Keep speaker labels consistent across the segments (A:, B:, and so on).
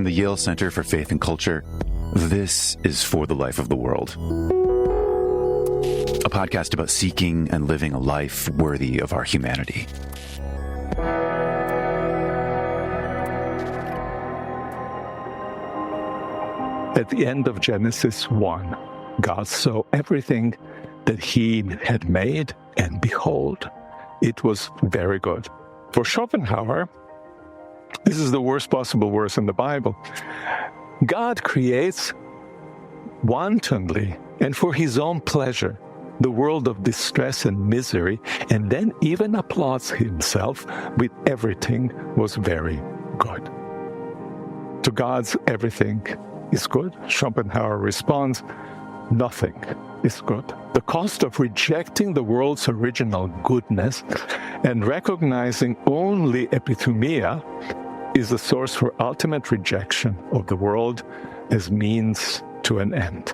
A: From the Yale Center for Faith and Culture, this is For the Life of the World, a podcast about seeking and living a life worthy of our humanity.
B: At the end of Genesis 1, God saw everything that he had made, and behold, it was very good. For Schopenhauer, this is the worst possible verse in the Bible. God creates wantonly and for his own pleasure the world of distress and misery, and then even applauds himself with everything was very good. To God's everything is good. Schopenhauer responds, nothing is good. The cost of rejecting the world's original goodness and recognizing only epithumia is the source for ultimate rejection of the world as means to an end.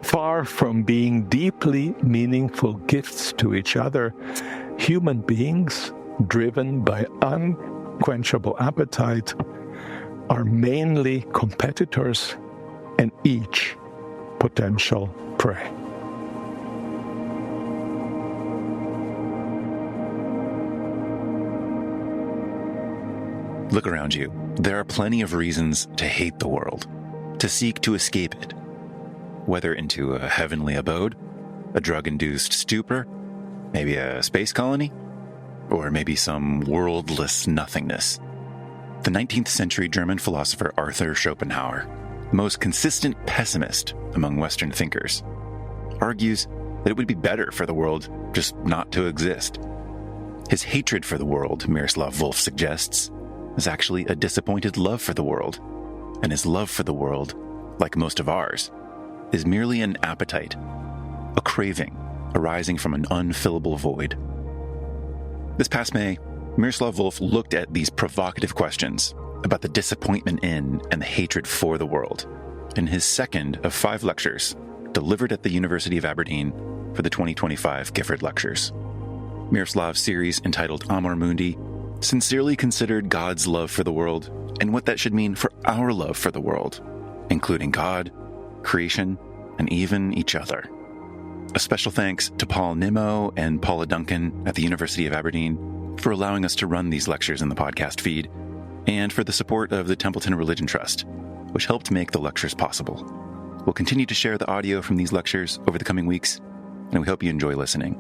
B: Far from being deeply meaningful gifts to each other, human beings, driven by unquenchable appetite, are mainly competitors and each potential prey.
A: Look around you. There are plenty of reasons to hate the world, to seek to escape it, whether into a heavenly abode, a drug-induced stupor, maybe a space colony, or maybe some worldless nothingness. The 19th century German philosopher Arthur Schopenhauer, the most consistent pessimist among Western thinkers, argues that it would be better for the world just not to exist. His hatred for the world, Miroslav Volf suggests, is actually a disappointed love for the world, and his love for the world, like most of ours, is merely an appetite, a craving arising from an unfillable void. This past May, Miroslav Volf looked at these provocative questions about the disappointment in and the hatred for the world in his second of 5 lectures delivered at the University of Aberdeen for the 2025 Gifford Lectures. Miroslav's series, entitled Amor, Mundi, sincerely considered God's love for the world and what that should mean for our love for the world, including God, creation, and even each other. A special thanks to Paul Nimmo and Paula Duncan at the University of Aberdeen for allowing us to run these lectures in the podcast feed, and for the support of the Templeton Religion Trust, which helped make the lectures possible. We'll continue to share the audio from these lectures over the coming weeks, and we hope you enjoy listening.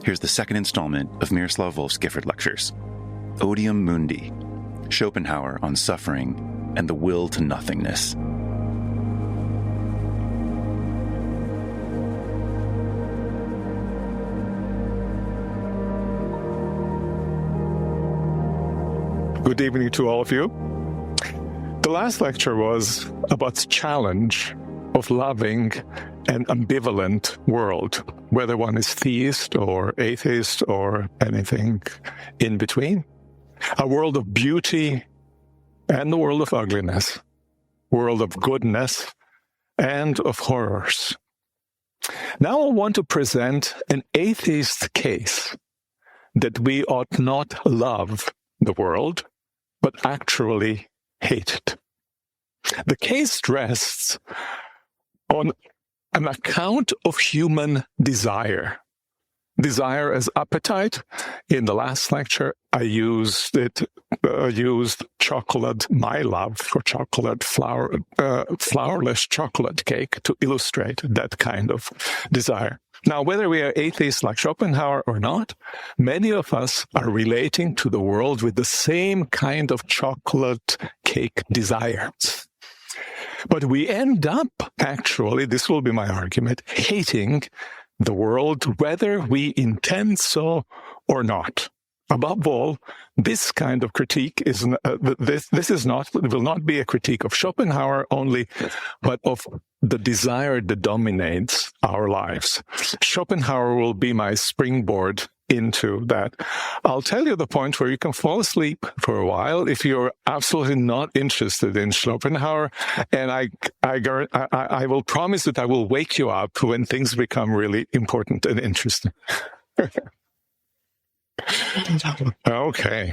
A: Here's the second installment of Miroslav Volf's Gifford Lectures, Odium Mundi, Schopenhauer on Suffering and the Will to Nothingness.
B: Good evening to all of you. The last lecture was about the challenge of loving an ambivalent world, whether one is theist or atheist or anything in between. A world of beauty and the world of ugliness, world of goodness and of horrors. Now I want to present an atheist case that we ought not love the world, but actually hate it. The case rests on an account of human desire. Desire as appetite. In the last lecture, I used chocolate, my love for chocolate, flourless chocolate cake to illustrate that kind of desire. Now, whether we are atheists like Schopenhauer or not, many of us are relating to the world with the same kind of chocolate cake desire. But we end up, actually, this will be my argument, hating the world, whether we intend so or not. Above all, this kind of critique is will not be a critique of Schopenhauer only, but of the desire that dominates our lives. Schopenhauer will be my springboard into that. I'll tell you the point where you can fall asleep for a while if you're absolutely not interested in Schopenhauer, and I will promise that I will wake you up when things become really important and interesting. Okay.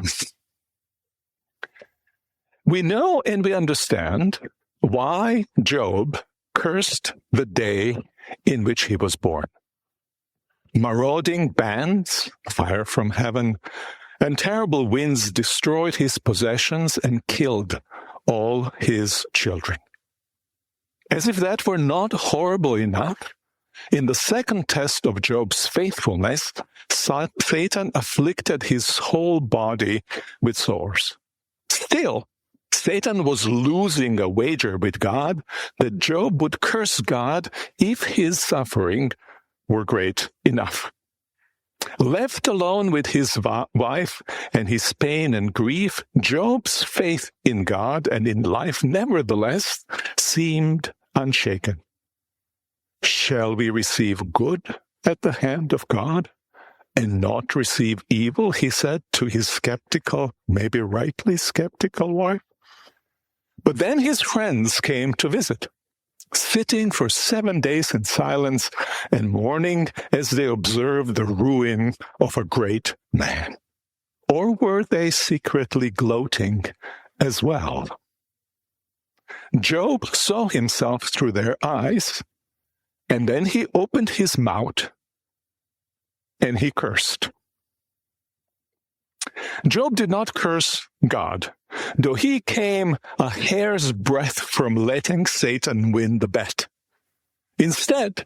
B: We know and we understand why Job cursed the day in which he was born. Marauding bands, fire from heaven, and terrible winds destroyed his possessions and killed all his children. As if that were not horrible enough, in the second test of Job's faithfulness, Satan afflicted his whole body with sores. Still, Satan was losing a wager with God that Job would curse God if his suffering were great enough. Left alone with his wife and his pain and grief, Job's faith in God and in life nevertheless seemed unshaken. Shall we receive good at the hand of God and not receive evil? He said to his skeptical, maybe rightly skeptical wife. But then his friends came to visit, sitting for 7 days in silence and mourning as they observed the ruin of a great man. Or were they secretly gloating as well? Job saw himself through their eyes, and then he opened his mouth and he cursed. Job did not curse God, though he came a hair's breadth from letting Satan win the bet. Instead,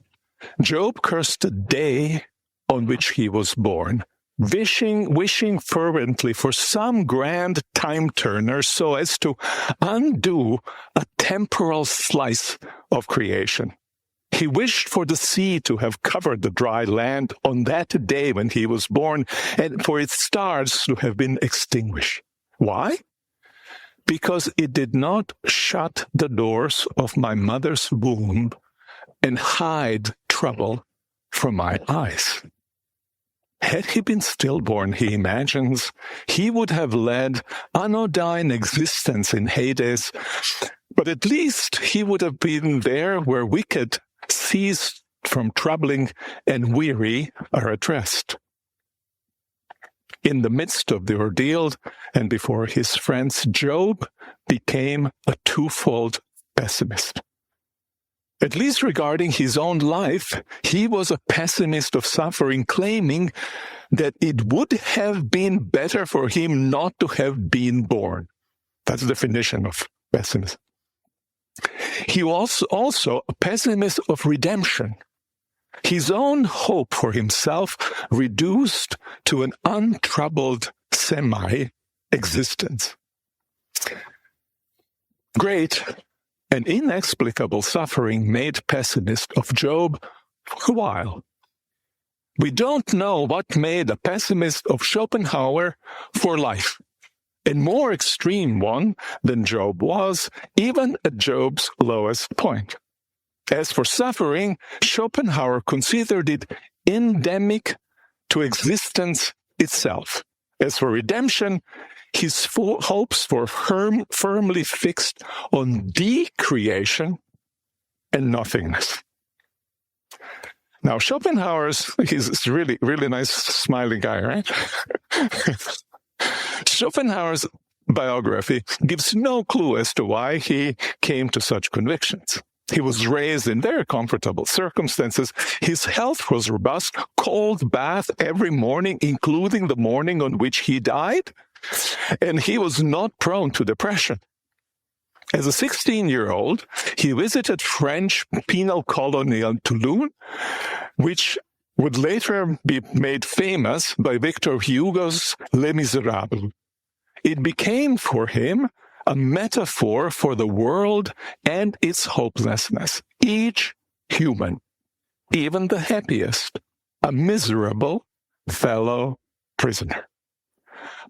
B: Job cursed the day on which he was born, wishing fervently for some grand time-turner so as to undo a temporal slice of creation. He wished for the sea to have covered the dry land on that day when he was born, and for its stars to have been extinguished. Why? Because it did not shut the doors of my mother's womb and hide trouble from my eyes. Had he been stillborn, he imagines, he would have led anodyne existence in Hades, but at least he would have been there where wicked ceased from troubling and weary are at rest. In the midst of the ordeal and before his friends, Job became a twofold pessimist. At least regarding his own life, he was a pessimist of suffering, claiming that it would have been better for him not to have been born. That's the definition of pessimism. He was also a pessimist of redemption. His own hope for himself reduced to an untroubled semi-existence. Great and inexplicable suffering made pessimist of Job for a while. We don't know what made a pessimist of Schopenhauer for life. A more extreme one than Job was, even at Job's lowest point. As for suffering, Schopenhauer considered it endemic to existence itself. As for redemption, his hopes were firmly fixed on decreation and nothingness. Now, he's a really nice, smiling guy, right? Schopenhauer's biography gives no clue as to why he came to such convictions. He was raised in very comfortable circumstances. His health was robust, cold bath every morning, including the morning on which he died, and he was not prone to depression. As a 16-year-old, he visited French penal colony on Toulon, which would later be made famous by Victor Hugo's Les Miserables. It became for him a metaphor for the world and its hopelessness. Each human, even the happiest, a miserable fellow prisoner.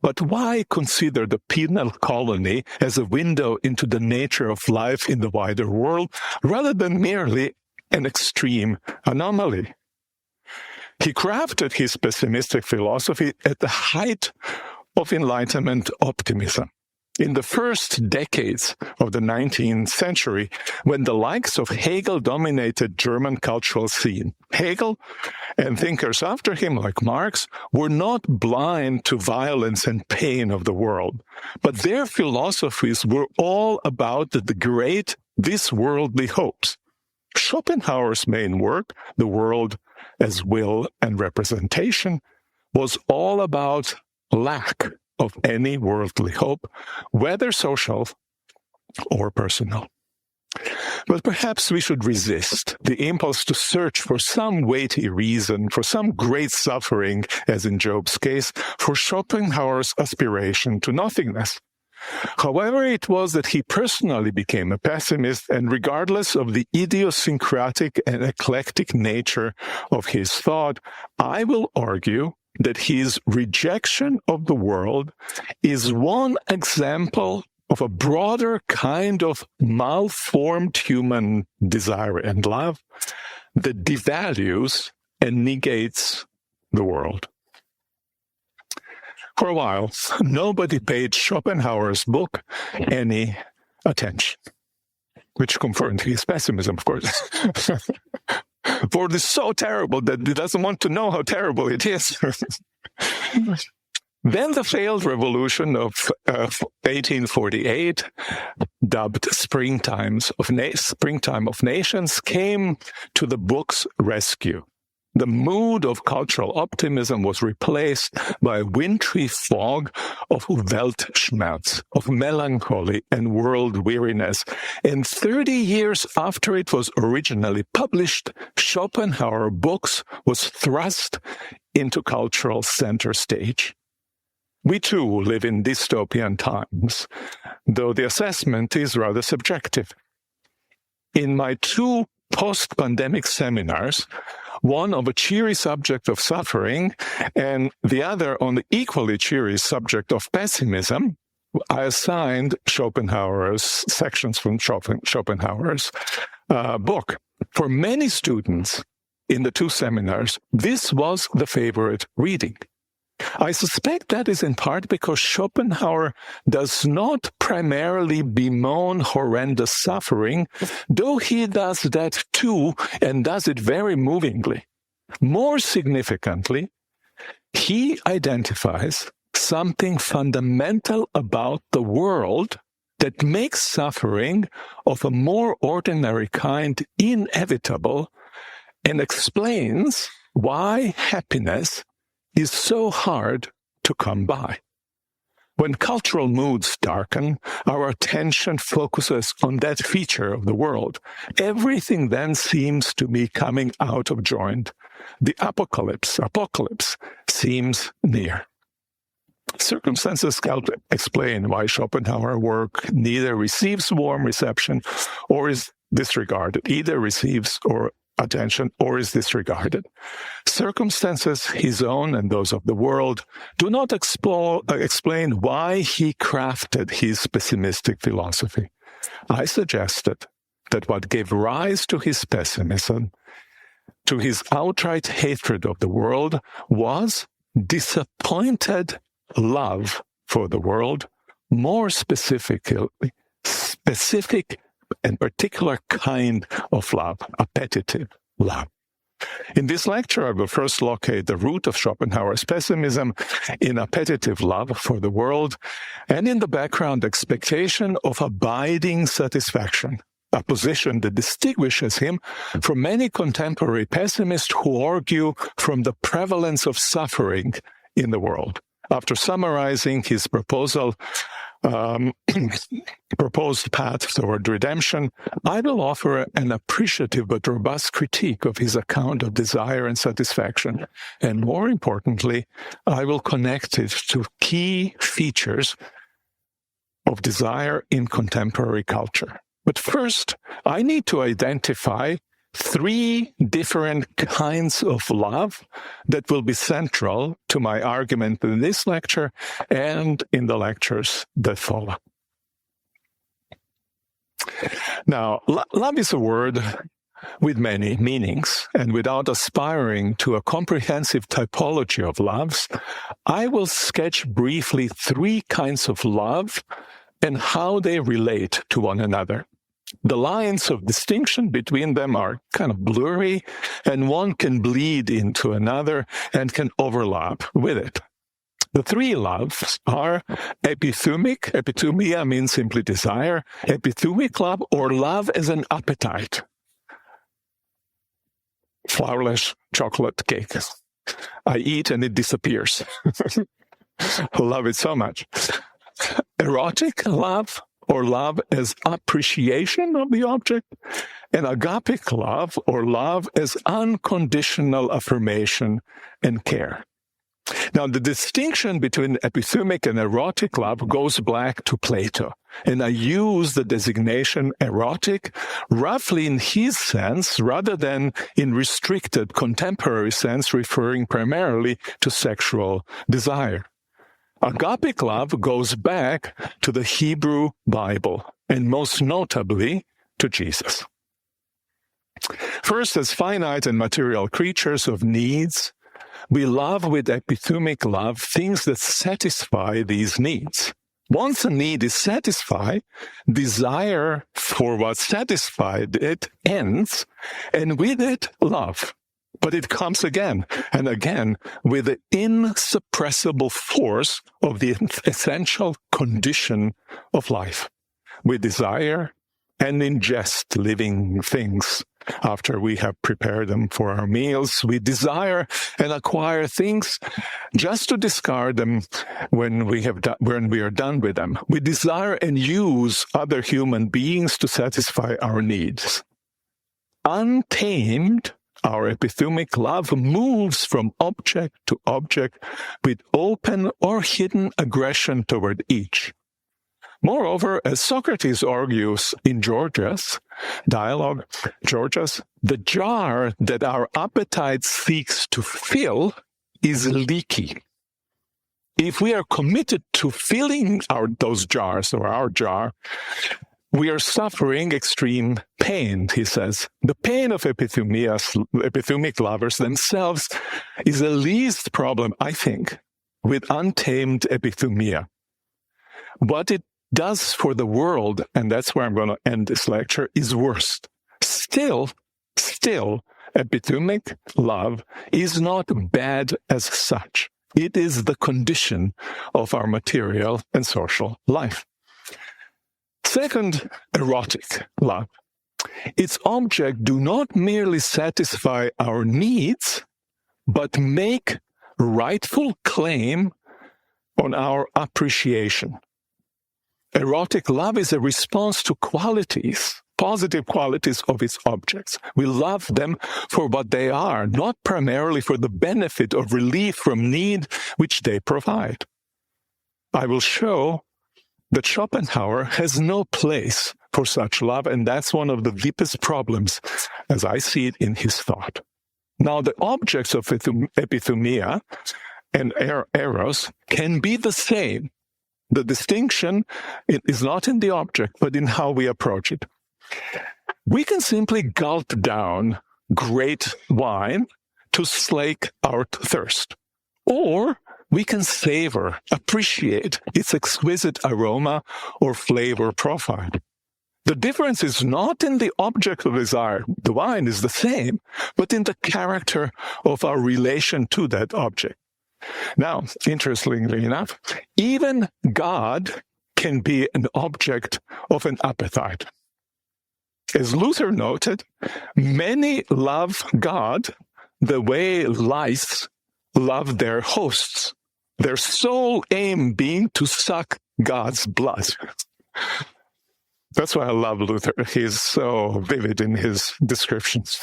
B: But why consider the penal colony as a window into the nature of life in the wider world, rather than merely an extreme anomaly? He crafted his pessimistic philosophy at the height of Enlightenment optimism. In the first decades of the 19th century, when the likes of Hegel dominated German cultural scene, Hegel and thinkers after him, like Marx, were not blind to violence and pain of the world, but their philosophies were all about the great this-worldly hopes. Schopenhauer's main work, The World as Will and Representation, was all about lack of any worldly hope, whether social or personal. But perhaps we should resist the impulse to search for some weighty reason, for some great suffering, as in Job's case, for Schopenhauer's aspiration to nothingness. However it was that he personally became a pessimist, and regardless of the idiosyncratic and eclectic nature of his thought, I will argue that his rejection of the world is one example of a broader kind of malformed human desire and love that devalues and negates the world. For a while, nobody paid Schopenhauer's book any attention, which confirmed his pessimism, of course. For it is so terrible that he doesn't want to know how terrible it is. Then the failed revolution of 1848, dubbed Springtime of Nations, came to the book's rescue. The mood of cultural optimism was replaced by a wintry fog of Weltschmerz, of melancholy and world weariness. And 30 years after it was originally published, Schopenhauer books was thrust into cultural center stage. We too live in dystopian times, though the assessment is rather subjective. In my 2 post-pandemic seminars, one of a cheery subject of suffering and the other on the equally cheery subject of pessimism, I assigned Schopenhauer's sections from Schopenhauer's book. For many students in the 2 seminars, this was the favorite reading. I suspect that is in part because Schopenhauer does not primarily bemoan horrendous suffering, though he does that too, and does it very movingly. More significantly, he identifies something fundamental about the world that makes suffering of a more ordinary kind inevitable, and explains why happiness is so hard to come by. When cultural moods darken, our attention focuses on that feature of the world. Everything then seems to be coming out of joint. The apocalypse seems near. Circumstances help explain why Schopenhauer work neither receives warm reception or is disregarded, either receives or attention or is disregarded. Circumstances, his own and those of the world, do not explain why he crafted his pessimistic philosophy. I suggested that what gave rise to his pessimism, to his outright hatred of the world, was disappointed love for the world, more specific and particular kind of love, appetitive love. In this lecture, I will first locate the root of Schopenhauer's pessimism in appetitive love for the world, and in the background expectation of abiding satisfaction, a position that distinguishes him from many contemporary pessimists who argue from the prevalence of suffering in the world. After summarizing his proposed path toward redemption, I will offer an appreciative but robust critique of his account of desire and satisfaction, and more importantly, I will connect it to key features of desire in contemporary culture. But first, I need to identify 3 different kinds of love that will be central to my argument in this lecture and in the lectures that follow. Now, love is a word with many meanings, and without aspiring to a comprehensive typology of loves, I will sketch briefly 3 kinds of love and how they relate to one another. The lines of distinction between them are kind of blurry, and one can bleed into another and can overlap with it. The three loves are epithumic. Epithumia means simply desire. Epithumic love, or love as an appetite. Flourless chocolate cake. I eat and it disappears. I love it so much. Erotic love, or love as appreciation of the object, and agapic love, or love as unconditional affirmation and care. Now, the distinction between epithumic and erotic love goes back to Plato, and I use the designation erotic roughly in his sense rather than in restricted contemporary sense, referring primarily to sexual desire. Agapic love goes back to the Hebrew Bible, and most notably to Jesus. First, as finite and material creatures of needs, we love with epithumic love things that satisfy these needs. Once a need is satisfied, desire for what satisfied it ends, and with it, love. But it comes again and again with the insuppressible force of the essential condition of life. We desire and ingest living things after we have prepared them for our meals. We desire and acquire things just to discard them when we are done with them. We desire and use other human beings to satisfy our needs. Untamed, our epithumic love moves from object to object with open or hidden aggression toward each. Moreover, as Socrates argues in Gorgias' dialogue, the jar that our appetite seeks to fill is leaky. If we are committed to filling those jars, or our jar, we are suffering extreme pain, he says. The pain of epithumic lovers themselves is the least problem, I think, with untamed epithumia. What it does for the world, and that's where I'm going to end this lecture, is worst. Still, epithumic love is not bad as such. It is the condition of our material and social life. Second, erotic love. Its object do not merely satisfy our needs, but make rightful claim on our appreciation. Erotic love is a response to qualities, positive qualities of its objects. We love them for what they are, not primarily for the benefit or relief from need which they provide. I will show that Schopenhauer has no place for such love, and that's one of the deepest problems as I see it in his thought. Now, the objects of epithumia and eros can be the same. The distinction is not in the object, but in how we approach it. We can simply gulp down great wine to slake our thirst, or we can savor, appreciate its exquisite aroma or flavor profile. The difference is not in the object of desire. The wine is the same, but in the character of our relation to that object. Now, interestingly enough, even God can be an object of an appetite. As Luther noted, many love God the way lice love their hosts, their sole aim being to suck God's blood. That's why I love Luther. He's so vivid in his descriptions.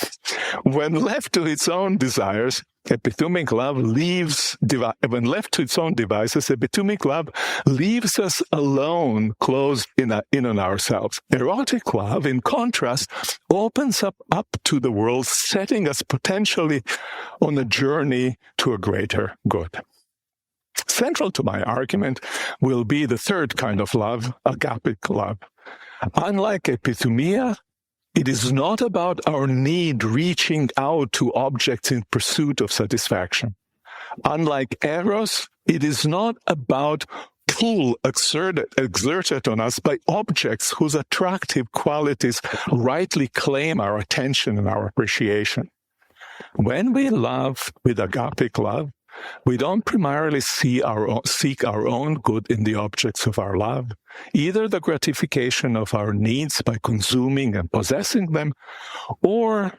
B: When left to its own desires, epithumic love when left to its own devices, epithumic love leaves us alone, closed in on ourselves. Erotic love, in contrast, opens up to the world, setting us potentially on a journey to a greater good. Central to my argument will be the third kind of love, agapic love. Unlike epithumia, it is not about our need reaching out to objects in pursuit of satisfaction. Unlike eros, it is not about pull exerted on us by objects whose attractive qualities rightly claim our attention and our appreciation. When we love with agapic love, we don't primarily seek our own good in the objects of our love, either the gratification of our needs by consuming and possessing them, or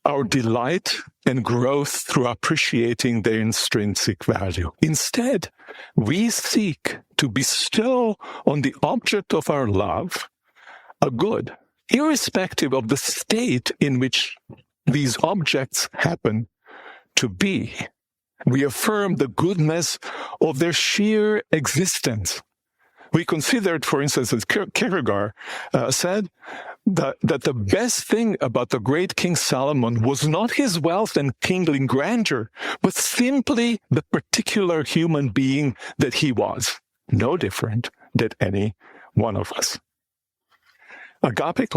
B: our delight and growth through appreciating their intrinsic value. Instead, we seek to bestow on the object of our love a good, irrespective of the state in which these objects happen to be. We affirm the goodness of their sheer existence. We considered, for instance, as Kierkegaard said, that the best thing about the great King Solomon was not his wealth and kingly grandeur, but simply the particular human being that he was, no different than any one of us. Agapic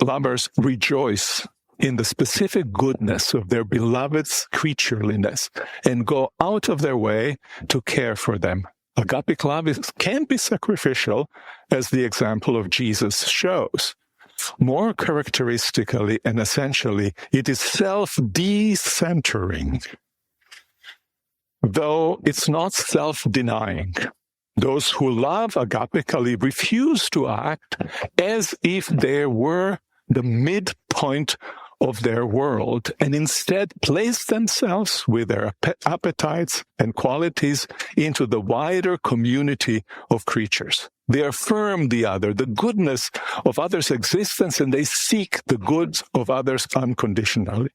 B: lovers rejoice in the specific goodness of their beloved's creatureliness and go out of their way to care for them. Agapic love can be sacrificial, as the example of Jesus shows. More characteristically and essentially, it is self-decentering, though it's not self-denying. Those who love agapically refuse to act as if they were the midpoint of their world, and instead place themselves with their appetites and qualities into the wider community of creatures. They affirm the other, the goodness of others' existence, and they seek the good of others unconditionally.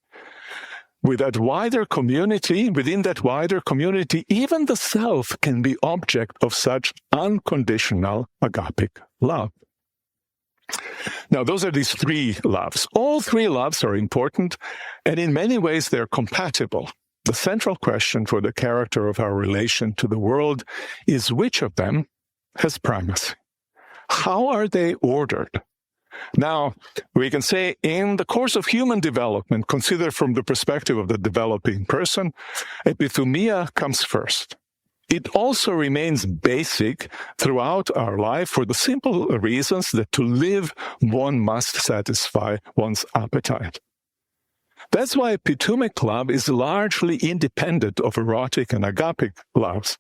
B: Within that wider community, even the self can be object of such unconditional agapic love. Now, those are these three loves. All three loves are important, and in many ways they're compatible. The central question for the character of our relation to the world is which of them has primacy? How are they ordered? Now, we can say in the course of human development, considered from the perspective of the developing person, epithumia comes first. It also remains basic throughout our life for the simple reasons that to live, one must satisfy one's appetite. That's why epithumic love is largely independent of erotic and agapic loves.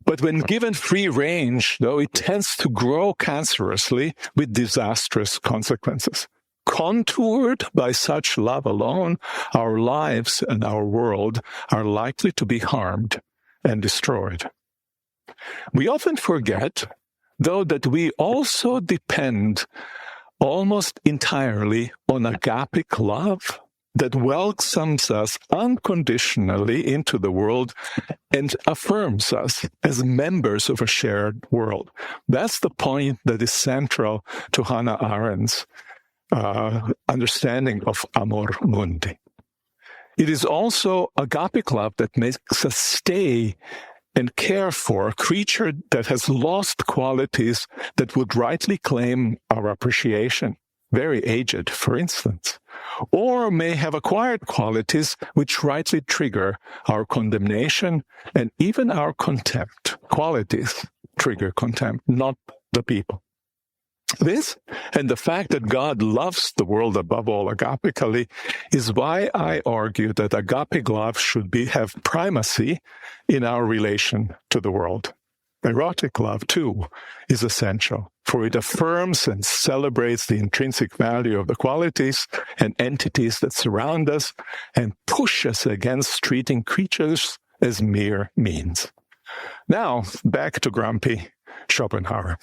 B: But when given free range, though, it tends to grow cancerously with disastrous consequences. Contoured by such love alone, our lives and our world are likely to be harmed and destroyed. We often forget, though, that we also depend almost entirely on agapic love that welcomes us unconditionally into the world and affirms us as members of a shared world. That's the point that is central to Hannah Arendt's understanding of Amor, Mundi. It is also agapic love that makes us stay and care for a creature that has lost qualities that would rightly claim our appreciation, very aged, for instance, or may have acquired qualities which rightly trigger our condemnation and even our contempt. Qualities trigger contempt, not the people. This, and the fact that God loves the world above all agapically, is why I argue that agapic love should have primacy in our relation to the world. Erotic love, too, is essential, for it affirms and celebrates the intrinsic value of the qualities and entities that surround us and pushes against treating creatures as mere means. Now, back to grumpy Schopenhauer.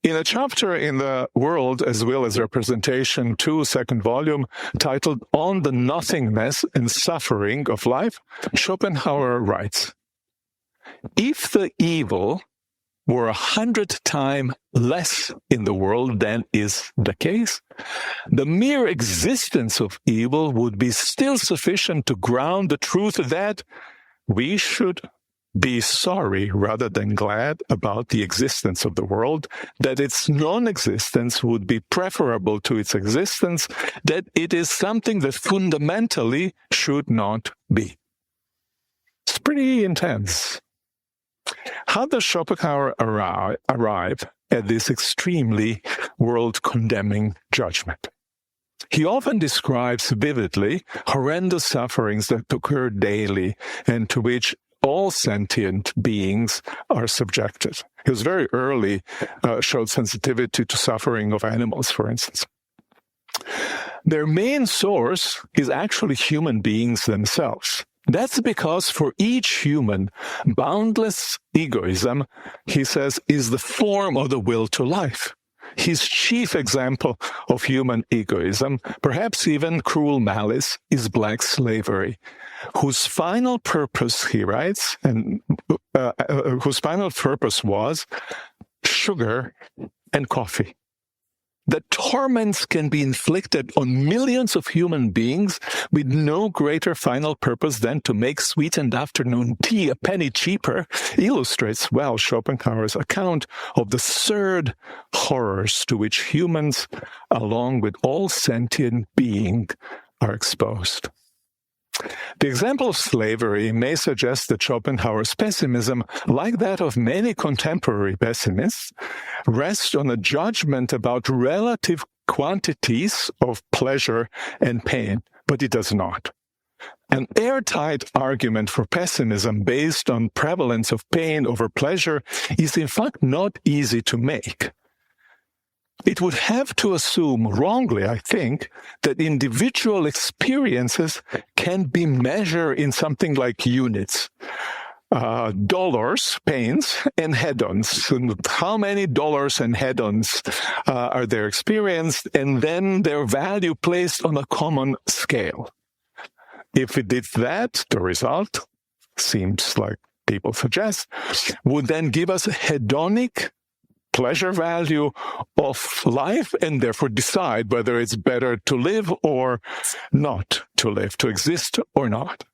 B: In a chapter in the World as Well as Representation 2, second volume, titled On the Nothingness and Suffering of Life, Schopenhauer writes, "If the evil were 100 times less in the world than is the case, the mere existence of evil would be still sufficient to ground the truth that we should be sorry rather than glad about the existence of the world, that its non-existence would be preferable to its existence, that it is something that fundamentally should not be." pretty intense. How does Schopenhauer arrive at this extremely world-condemning judgment? He often describes vividly horrendous sufferings that occur daily and to which all sentient beings are subjected. He was very early, showed sensitivity to suffering of animals, for instance. Their main source is actually human beings themselves. That's because for each human, boundless egoism, he says, is the form of the will to life. His chief example of human egoism, perhaps even cruel malice, is black slavery, whose final purpose, he writes, and whose final purpose was sugar and coffee. That torments can be inflicted on millions of human beings with no greater final purpose than to make sweetened afternoon tea a penny cheaper illustrates well Schopenhauer's account of the absurd horrors to which humans, along with all sentient beings, are exposed. The example of slavery may suggest that Schopenhauer's pessimism, like that of many contemporary pessimists, rests on a judgment about relative quantities of pleasure and pain, but it does not. An airtight argument for pessimism based on prevalence of pain over pleasure is in fact not easy to make. It would have to assume, wrongly I think, that individual experiences can be measured in something like units. Dollars, pains, and head-ons. How many dollars and head-ons are there experienced, and then their value placed on a common scale. If it did that, the result, seems like people suggest, would then give us a hedonic pleasure value of life and therefore decide whether it's better to live or not to live, to exist or not.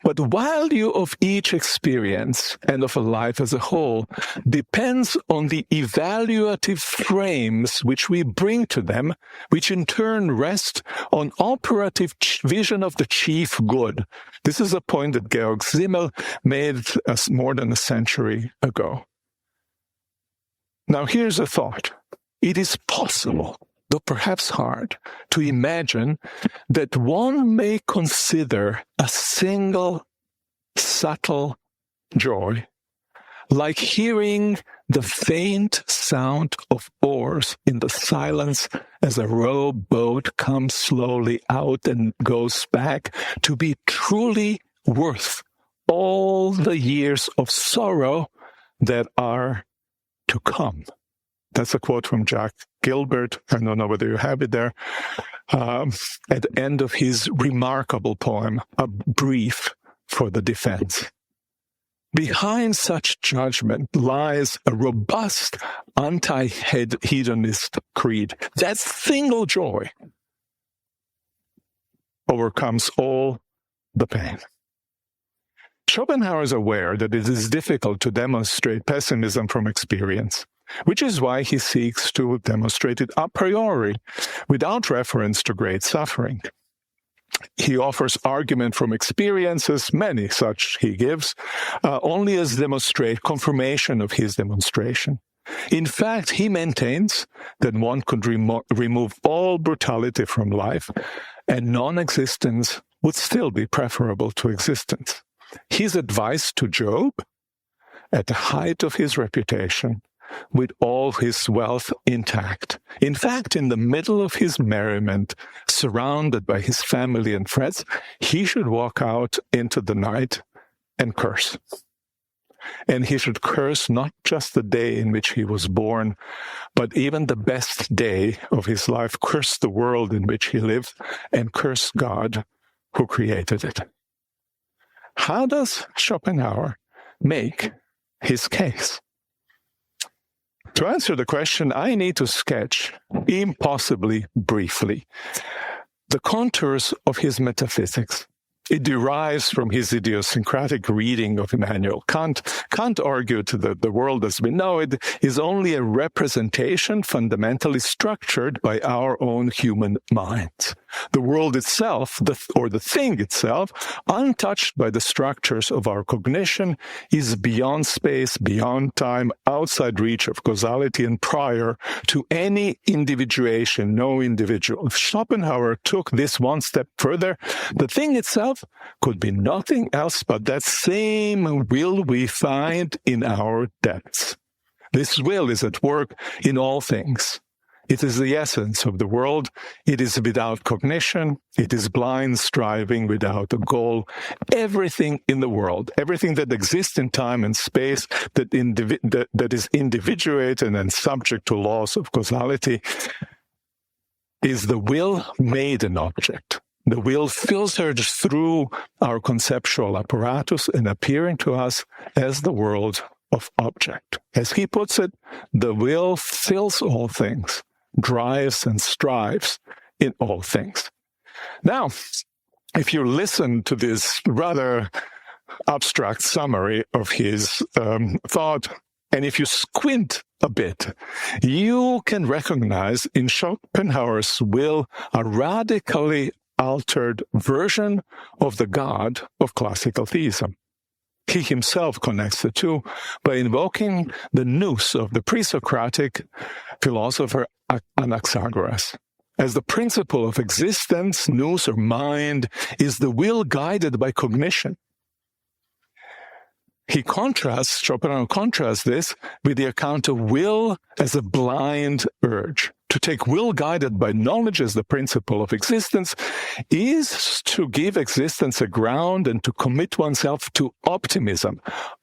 B: But the value of each experience and of a life as a whole depends on the evaluative frames which we bring to them, which in turn rest on operative vision of the chief good. This is a point that Georg Simmel made more than a century ago. Now here's a thought. It is possible, though perhaps hard, to imagine that one may consider a single subtle joy, like hearing the faint sound of oars in the silence as a rowboat comes slowly out and goes back, to be truly worth all the years of sorrow that are to come. That's a quote from Jack Gilbert. I don't know whether you have it there. At the end of his remarkable poem, A Brief for the Defense. Behind such judgment lies a robust anti-hedonist creed. That single joy overcomes all the pain. Schopenhauer is aware that it is difficult to demonstrate pessimism from experience, which is why he seeks to demonstrate it a priori, without reference to great suffering. He offers argument from experiences, many such he gives, only as confirmation of his demonstration. In fact, he maintains that one could remove all brutality from life, and non-existence would still be preferable to existence. His advice to Job, at the height of his reputation, with all his wealth intact, in fact, in the middle of his merriment, surrounded by his family and friends, he should walk out into the night and curse. And he should curse not just the day in which he was born, but even the best day of his life, curse the world in which he lived, and curse God who created it. How does Schopenhauer make his case? To answer the question, I need to sketch, impossibly briefly, the contours of his metaphysics. It derives from his idiosyncratic reading of Immanuel Kant. Kant argued that the world as we know it is only a representation fundamentally structured by our own human minds. The world itself, or the thing itself, untouched by the structures of our cognition, is beyond space, beyond time, outside reach of causality, and prior to any individuation, no individual. If Schopenhauer took this one step further, the thing itself could be nothing else but that same will we find in our depths. This will is at work in all things. It is the essence of the world. It is without cognition. It is blind striving without a goal. Everything in the world, everything that exists in time and space, that is individuated and subject to laws of causality, is the will made an object. The will filtered through our conceptual apparatus and appearing to us as the world of object. As he puts it, the will fills all things, drives and strives in all things. Now, if you listen to this rather abstract summary of his thought, and if you squint a bit, you can recognize in Schopenhauer's will a radically altered version of the God of classical theism. He himself connects the two by invoking the nous of the pre-Socratic philosopher Anaxagoras. As the principle of existence, nous or mind is the will guided by cognition. Schopenhauer contrasts this with the account of will as a blind urge. To take will guided by knowledge as the principle of existence is to give existence a ground and to commit oneself to optimism.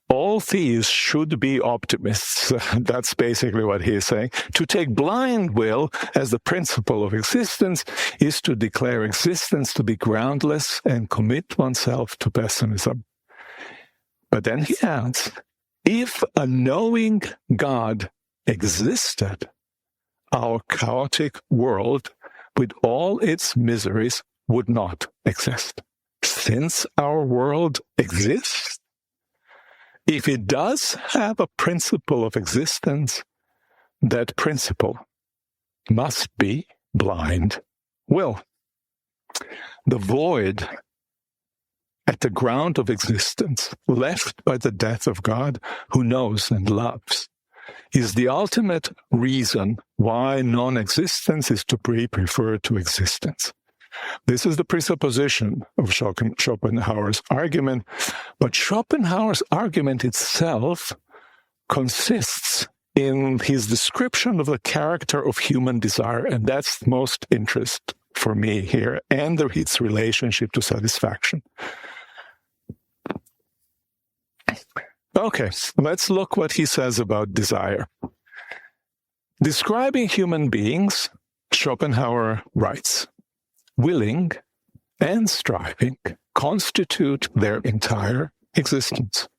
B: All theists should be optimists. That's basically what he is saying. To take blind will as the principle of existence is to declare existence to be groundless and commit oneself to pessimism. But then he adds, if a knowing God existed, our chaotic world, with all its miseries, would not exist. Since our world exists, if it does have a principle of existence, that principle must be blind will. The void at the ground of existence, left by the death of God, who knows and loves, is the ultimate reason why non-existence is to be preferred to existence. This is the presupposition of Schopenhauer's argument, but Schopenhauer's argument itself consists in his description of the character of human desire, and that's most interest for me here, and its relationship to satisfaction. Okay, let's look what he says about desire. Describing human beings, Schopenhauer writes, willing and striving constitute their entire existence,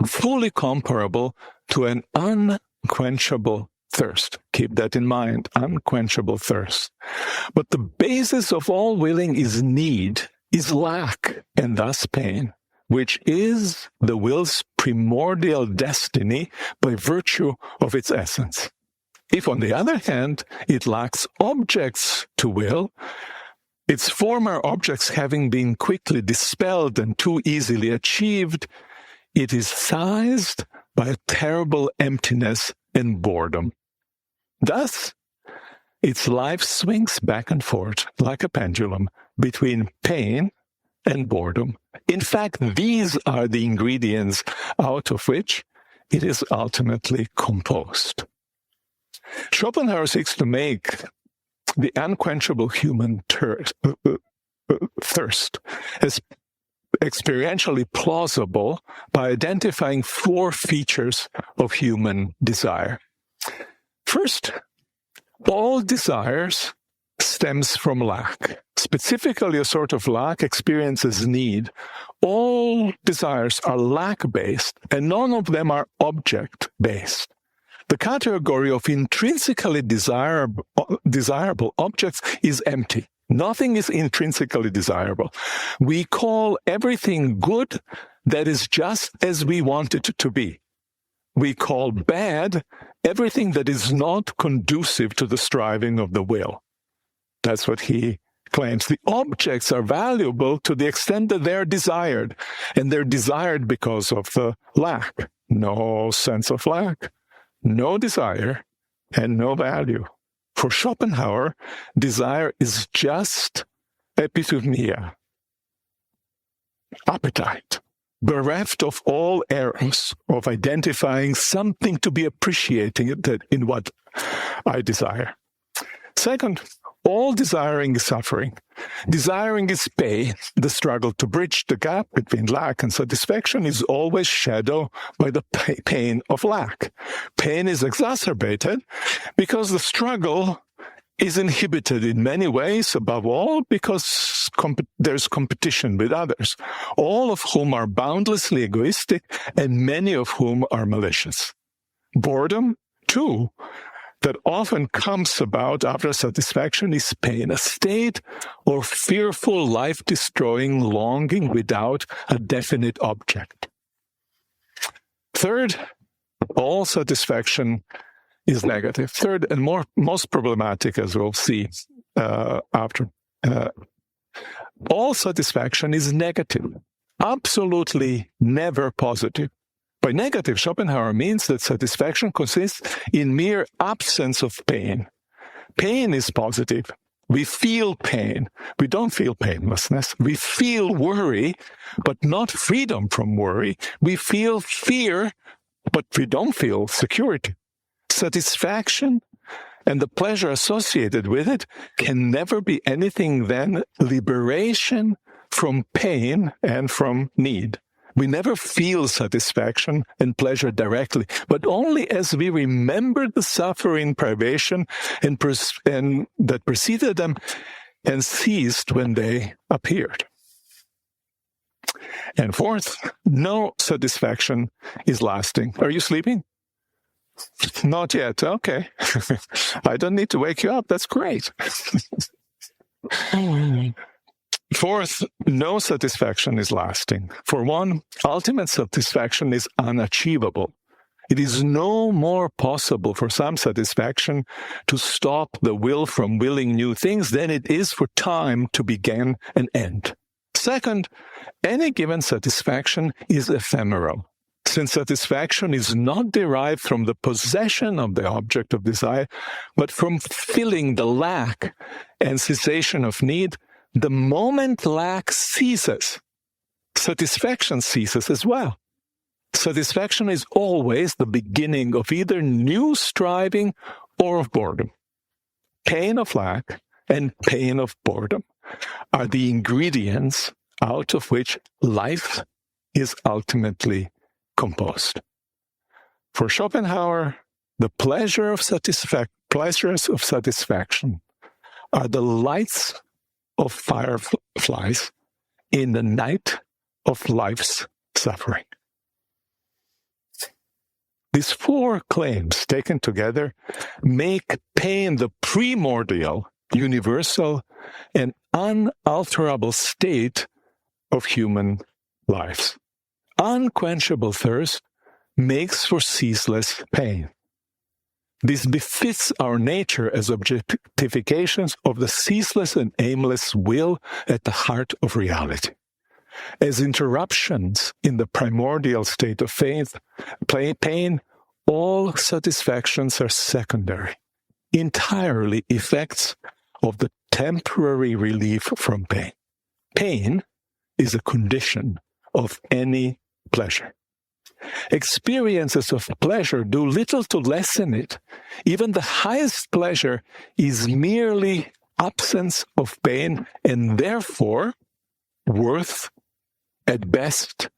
B: fully comparable to an unquenchable thirst. Keep that in mind, unquenchable thirst. But the basis of all willing is need, is lack, and thus pain, which is the will's primordial destiny by virtue of its essence. If, on the other hand, it lacks objects to will, its former objects having been quickly dispelled and too easily achieved, it is seized by a terrible emptiness and boredom. Thus, its life swings back and forth like a pendulum between pain and boredom. In fact, these are the ingredients out of which it is ultimately composed. Schopenhauer seeks to make the unquenchable human thirst as experientially plausible by identifying 4 features of human desire. First, all desires stems from lack. Specifically, a sort of lack experiences need. All desires are lack-based, and none of them are object-based. The category of intrinsically desirable objects is empty. Nothing is intrinsically desirable. We call everything good that is just as we want it to be. We call bad everything that is not conducive to the striving of the will. That's what he claims the objects are valuable to the extent that they're desired, and they're desired because of the lack. No sense of lack, no desire, and no value. For Schopenhauer, desire is just epithumia, appetite, bereft of all errors of identifying something to be appreciated in what I desire. Second, all desiring is suffering. Desiring is pain. The struggle to bridge the gap between lack and satisfaction is always shadowed by the pain of lack. Pain is exacerbated because the struggle is inhibited in many ways, above all because there's competition with others, all of whom are boundlessly egoistic and many of whom are malicious. Boredom, too, that often comes about after satisfaction is pain, a state of fearful, life-destroying longing without a definite object. Third, all satisfaction is negative. Third, and most problematic, as we'll see after, all satisfaction is negative, absolutely never positive. By negative, Schopenhauer means that satisfaction consists in mere absence of pain. Pain is positive. We feel pain. We don't feel painlessness. We feel worry, but not freedom from worry. We feel fear, but we don't feel security. Satisfaction and the pleasure associated with it can never be anything than liberation from pain and from need. We never feel satisfaction and pleasure directly, but only as we remember the suffering, privation, and that preceded them and ceased when they appeared. And fourth, no satisfaction is lasting. Are you sleeping? Not yet. Okay. I don't need to wake you up. That's great. Fourth, no satisfaction is lasting. For one, ultimate satisfaction is unachievable. It is no more possible for some satisfaction to stop the will from willing new things than it is for time to begin and end. Second, any given satisfaction is ephemeral. Since satisfaction is not derived from the possession of the object of desire, but from filling the lack and cessation of need, the moment lack ceases, satisfaction ceases as well. Satisfaction is always the beginning of either new striving or of boredom. Pain of lack and pain of boredom are the ingredients out of which life is ultimately composed. For Schopenhauer, the pleasures of satisfaction are the lights of fireflies in the night of life's suffering. These four claims taken together make pain the primordial, universal, and unalterable state of human lives. Unquenchable thirst makes for ceaseless pain. This befits our nature as objectifications of the ceaseless and aimless will at the heart of reality. As interruptions in the primordial state of pain, all satisfactions are secondary, entirely effects of the temporary relief from pain. Pain is a condition of any pleasure. Experiences of pleasure do little to lessen it. Even the highest pleasure is merely absence of pain and therefore worth, at best,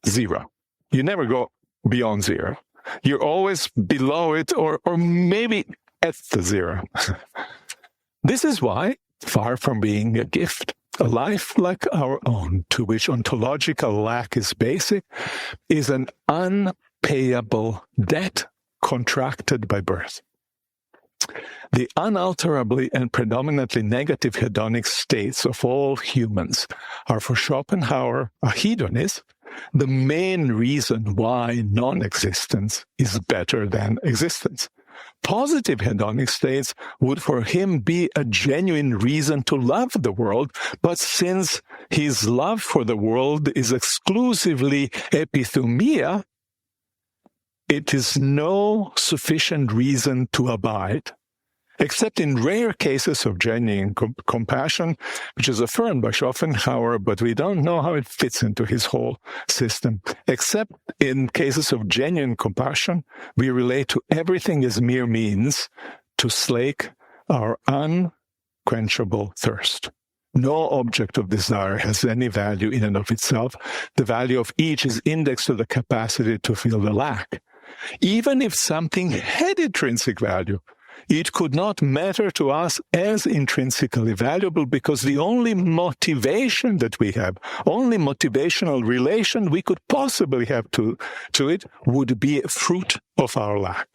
B: zero. You never go beyond zero. You're always below it or maybe at the zero. This is why, far from being a gift, a life like our own, to which ontological lack is basic, is an unpayable debt contracted by birth. The unalterably and predominantly negative hedonic states of all humans are for Schopenhauer, a hedonist, the main reason why non-existence is better than existence. Positive hedonic states would for him be a genuine reason to love the world, but since his love for the world is exclusively epithumia, it is no sufficient reason to abide, except in rare cases of genuine compassion, which is affirmed by Schopenhauer, but we don't know how it fits into his whole system. Except in cases of genuine compassion, we relate to everything as mere means to slake our unquenchable thirst. No object of desire has any value in and of itself. The value of each is indexed to the capacity to feel the lack. Even if something had intrinsic value, it could not matter to us as intrinsically valuable because the only motivation that we have, only motivational relation we could possibly have to it would be a fruit of our lack.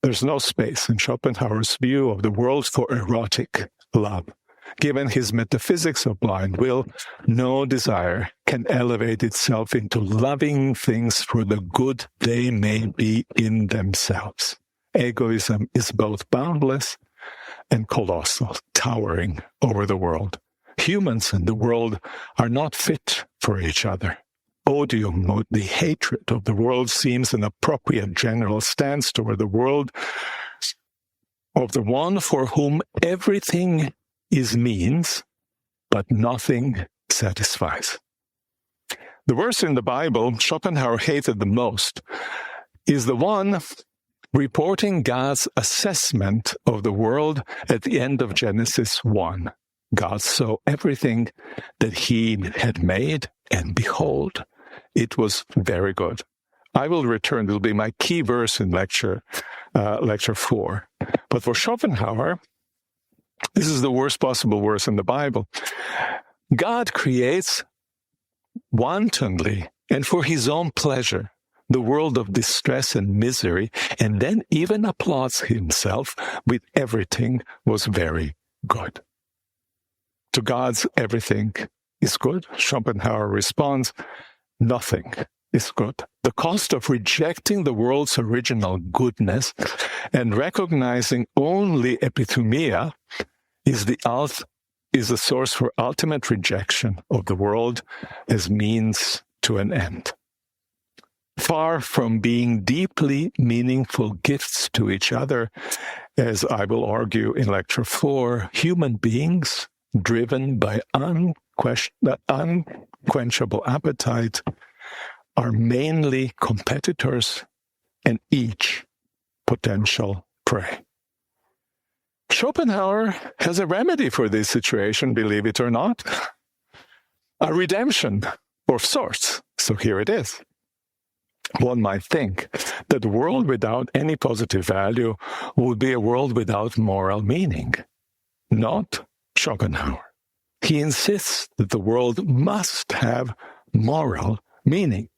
B: There's no space in Schopenhauer's view of the world for erotic love. Given his metaphysics of blind will, no desire can elevate itself into loving things for the good they may be in themselves. Egoism is both boundless and colossal, towering over the world. Humans and the world are not fit for each other. Odium, the hatred of the world, seems an appropriate general stance toward the world of the one for whom everything is means, but nothing satisfies. The verse in the Bible Schopenhauer hated the most is the one reporting God's assessment of the world at the end of Genesis 1. God saw everything that he had made, and behold, it was very good. I will return. It will be my key verse in lecture 4. But for Schopenhauer, this is the worst possible verse in the Bible. God creates wantonly and for his own pleasure the world of distress and misery, and then even applauds himself with everything was very good. To God's everything is good, Schopenhauer responds, nothing is good. The cost of rejecting the world's original goodness and recognizing only epithumia is the source for ultimate rejection of the world as means to an end. Far from being deeply meaningful gifts to each other, as I will argue in Lecture 4, human beings, driven by unquenchable appetite, are mainly competitors and each potential prey. Schopenhauer has a remedy for this situation, believe it or not, a redemption of sorts. So here it is. One might think that the world without any positive value would be a world without moral meaning. Not Schopenhauer. He insists that the world must have moral meaning.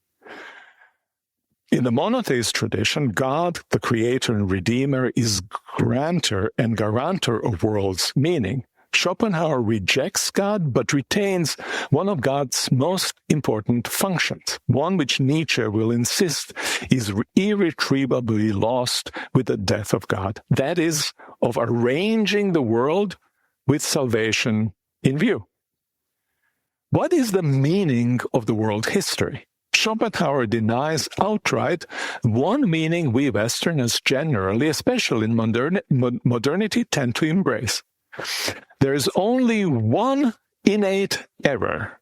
B: In the monotheist tradition, God, the creator and redeemer, is grantor and guarantor of world's meaning. Schopenhauer rejects God, but retains one of God's most important functions, one which Nietzsche will insist is irretrievably lost with the death of God. That is, of arranging the world with salvation in view. What is the meaning of the world history? Schopenhauer denies outright one meaning we Westerners generally, especially in modernity, tend to embrace. There is only one innate error,